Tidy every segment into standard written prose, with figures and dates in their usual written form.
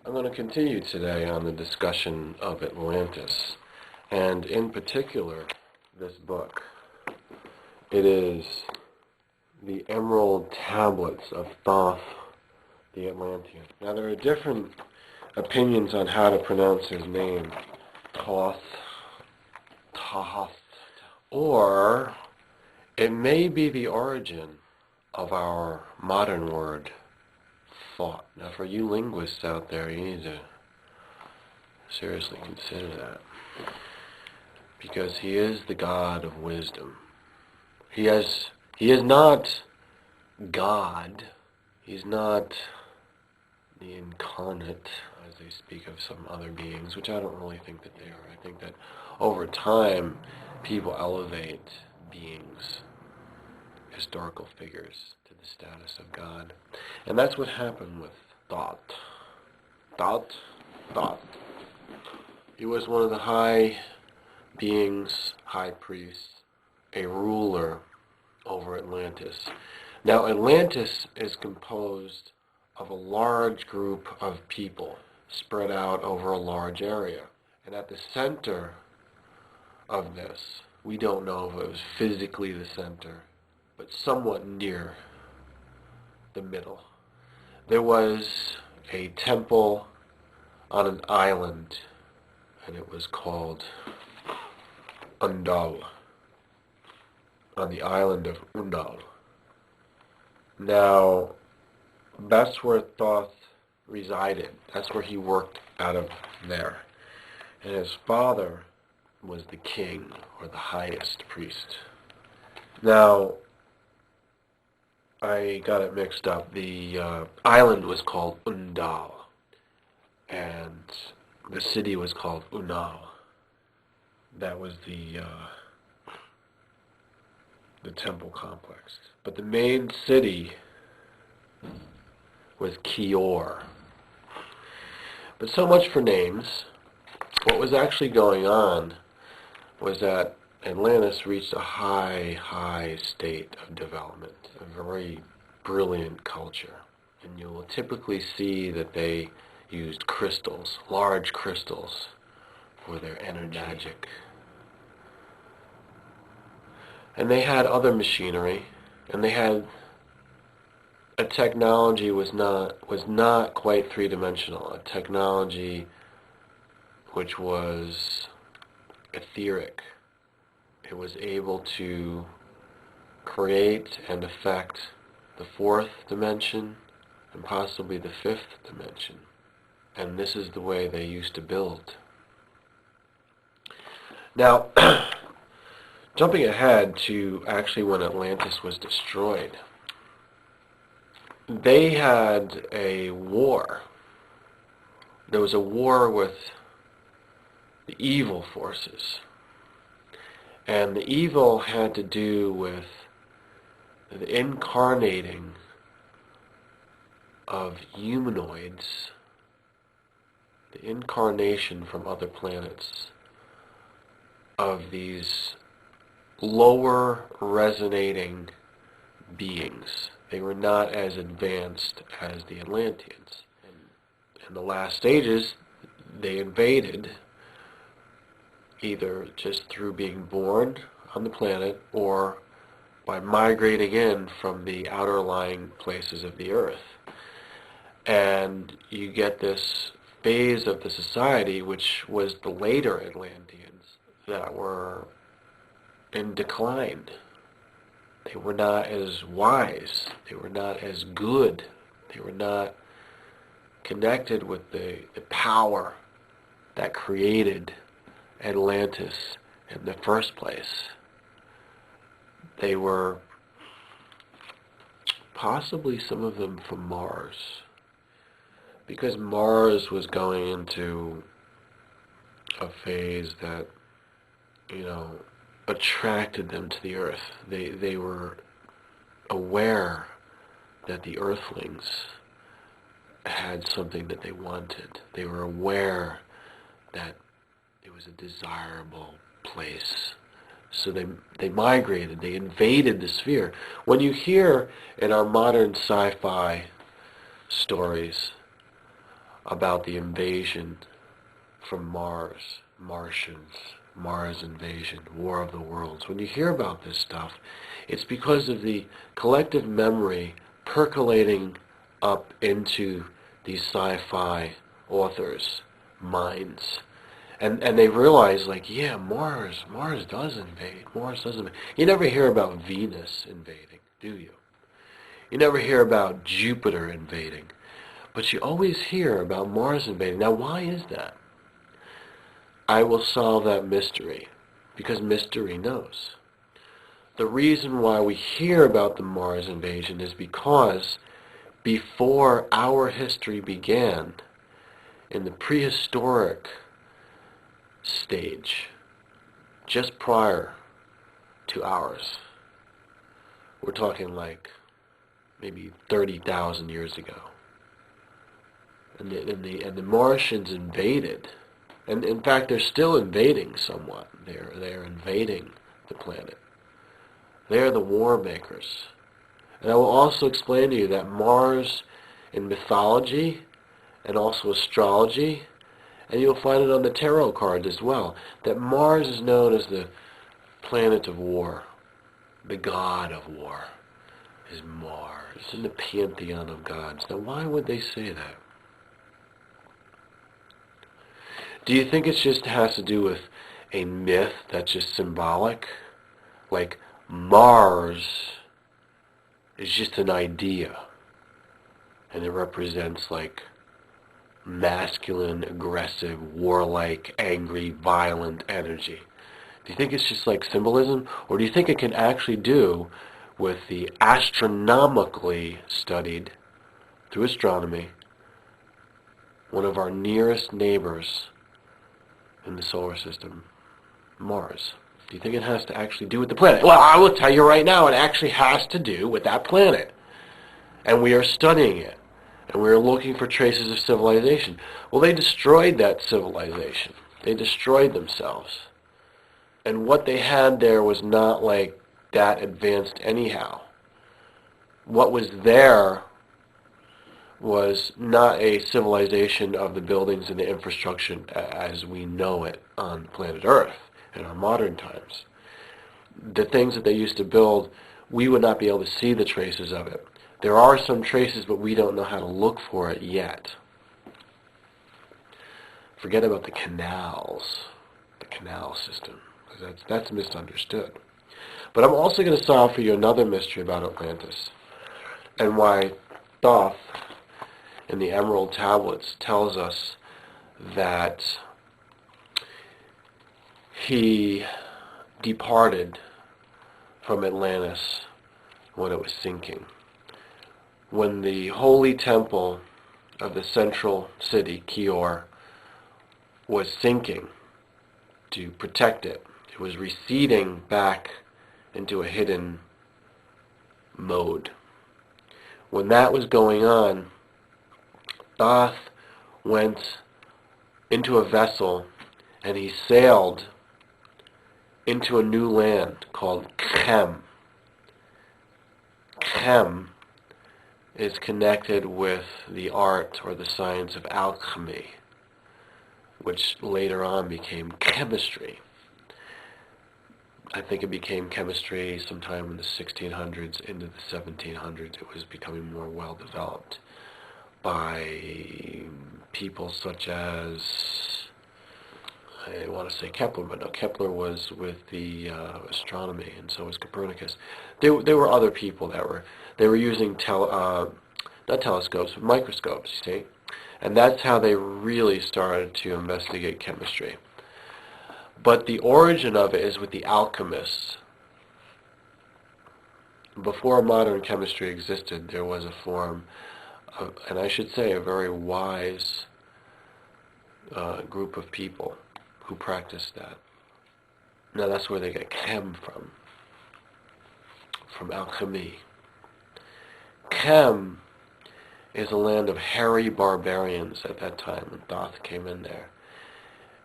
I'm going to continue today on the discussion of Atlantis, and in particular, this book. It is the Emerald Tablets of Thoth, the Atlantean. Now, there are different opinions on how to pronounce his name. Thoth, or it may be the origin of our modern word, thought. Now, for you linguists out there, you need to seriously consider that, because he is the God of wisdom. He is not God. He's not the incarnate, as they speak of some other beings, which I don't really think that they are. I think that over time, people elevate beings, historical figures, to the status of God. And that's what happened with Thoth. Thoth. He was one of the high beings, high priests, a ruler over Atlantis. Now, Atlantis is composed of a large group of people spread out over a large area. And at the center of this, we don't know if it was physically the center, but somewhat near the middle, there was a temple on an island, and it was called Undal, on the island of Undal. Now, that's where Thoth resided. That's where he worked out of there. And his father was the king, or the highest priest. Now, I got it mixed up. The island was called Undal, and the city was called Unal. That was the temple complex. But the main city was Kior. But so much for names. What was actually going on was that Atlantis reached a high state of development, a very brilliant culture. And you will typically see that they used crystals, large crystals, for their energy. And they had other machinery, and they had a technology was not quite three-dimensional, a technology which was etheric. It was able to create and affect the fourth dimension and possibly the fifth dimension. And this is the way they used to build. Now, jumping ahead to actually when Atlantis was destroyed, they had a war. There was a war with the evil forces. And the evil had to do with the incarnating of humanoids, the incarnation from other planets of these lower resonating beings. They were not as advanced as the Atlanteans. In the last stages, they invaded, either just through being born on the planet or by migrating in from the outer lying places of the earth. And you get this phase of the society, which was the later Atlanteans, that were in decline. They were not as wise. They were not as good. They were not connected with the power that created Atlantis in the first place. They were possibly some of them from Mars, because Mars was going into a phase that, attracted them to the Earth. They were aware that the Earthlings had something that they wanted. They were aware that it was a desirable place. So they migrated, they invaded the sphere. When you hear in our modern sci-fi stories about the invasion from Mars, Martians, Mars invasion, War of the Worlds. When you hear about this stuff, it's because of the collective memory percolating up into these sci-fi authors' minds. And they realize, like, yeah, Mars does invade. Mars does invade. You never hear about Venus invading, do you? You never hear about Jupiter invading. But you always hear about Mars invading. Now, why is that? I will solve that mystery, because mystery knows. The reason why we hear about the Mars invasion is because before our history began, in the prehistoric stage, just prior to ours, we're talking like maybe 30,000 years ago, and the Martians invaded, and in fact they're still invading somewhat. They're invading the planet. They're the war makers. And I will also explain to you that Mars in mythology and also astrology, and you'll find it on the tarot cards as well, that Mars is known as the planet of war. The god of war is Mars in the pantheon of gods. Now, why would they say that? Do you think it just has to do with a myth that's just symbolic? Like Mars is just an idea, and it represents like masculine, aggressive, warlike, angry, violent energy. Do you think it's just like symbolism? Or do you think it can actually do with the astronomically studied, through astronomy, one of our nearest neighbors in the solar system, Mars? Do you think it has to actually do with the planet? Well, I will tell you right now, it actually has to do with that planet. And we are studying it. And we are looking for traces of civilization. Well, they destroyed that civilization. They destroyed themselves. And what they had there was not like that advanced anyhow. What was there was not a civilization of the buildings and the infrastructure as we know it on planet Earth in our modern times. The things that they used to build, we would not be able to see the traces of it. There are some traces, but we don't know how to look for it yet. Forget about the canals, the canal system, because that's misunderstood. But I'm also going to solve for you another mystery about Atlantis, and why Thoth in the Emerald Tablets tells us that he departed from Atlantis when it was sinking. When the holy temple of the central city, Kior, was sinking to protect it, it was receding back into a hidden mode. When that was going on, Thoth went into a vessel and he sailed into a new land called Chem. Chem is connected with the art or the science of alchemy, which later on became chemistry. I think it became chemistry sometime in the 1600s into the 1700s. It was becoming more well developed by people such as, I want to say Kepler, but no, Kepler was with the astronomy, and so was Copernicus. There were other people that were using not telescopes, but microscopes, you see, and that's how they really started to investigate chemistry. But the origin of it is with the alchemists. Before modern chemistry existed, there was a form of, and I should say a very wise group of people who practiced that. Now that's where they get chem from alchemy. Chem is a land of hairy barbarians at that time when Thoth came in there.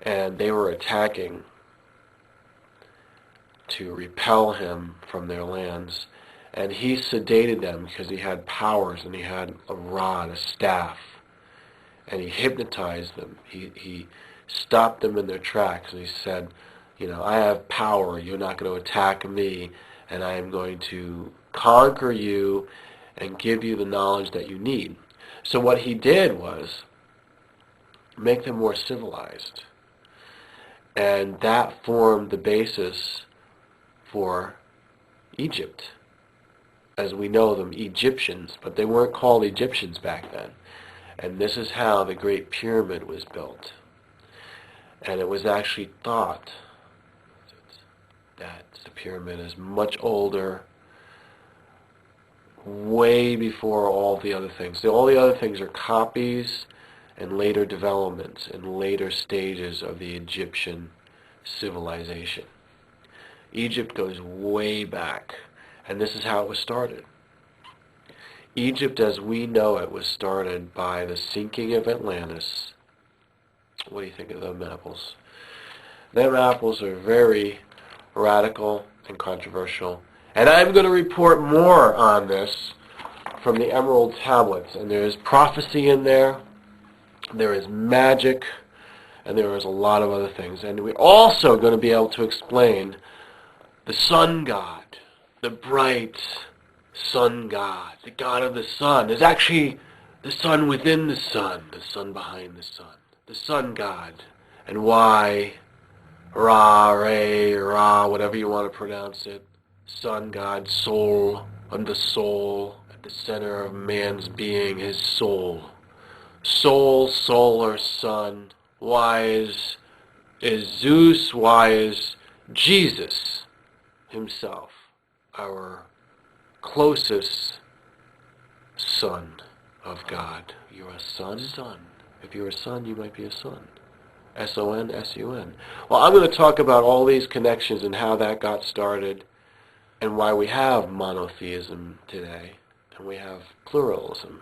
And they were attacking to repel him from their lands. And he sedated them because he had powers and he had a rod, a staff. and he hypnotized them. He stopped them in their tracks, and he said, I have power. You're not going to attack me, and I am going to conquer you and give you the knowledge that you need. So what he did was make them more civilized. And that formed the basis for Egypt, as we know them, Egyptians, but they weren't called Egyptians back then. And this is how the Great Pyramid was built. And it was actually thought that the pyramid is much older, way before all the other things. All the other things are copies and later developments and later stages of the Egyptian civilization. Egypt goes way back, and this is how it was started. Egypt as we know it was started by the sinking of Atlantis. What do you think of them apples? Them apples are very radical and controversial. And I'm going to report more on this from the Emerald Tablets. And there is prophecy in there. There is magic. And there is a lot of other things. And we're also going to be able to explain the sun god, the bright sun god, the god of the sun. There's actually the sun within the sun behind the sun god. And why Ra, Re, Ra, whatever you want to pronounce it. Sun god, soul, and the soul at the center of man's being, his soul. Soul, solar sun. Why is Zeus? Why is Jesus himself our closest son of God? You're a son? Son. If you're a son, you might be a son. S-O-N, S-U-N. Well, I'm going to talk about all these connections and how that got started and why we have monotheism today and we have pluralism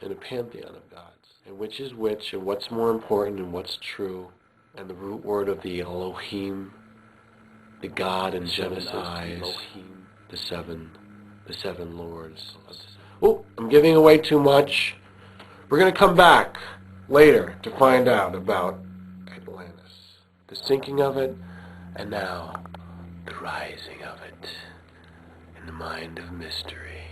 and a pantheon of gods. And which is which and what's more important and what's true. And the root word of the Elohim, the God in Genesis, Elohim, the seven lords. Oh, I'm giving away too much. We're going to come back later to find out about Atlantis, the sinking of it, and now the rising of it in the mind of mystery.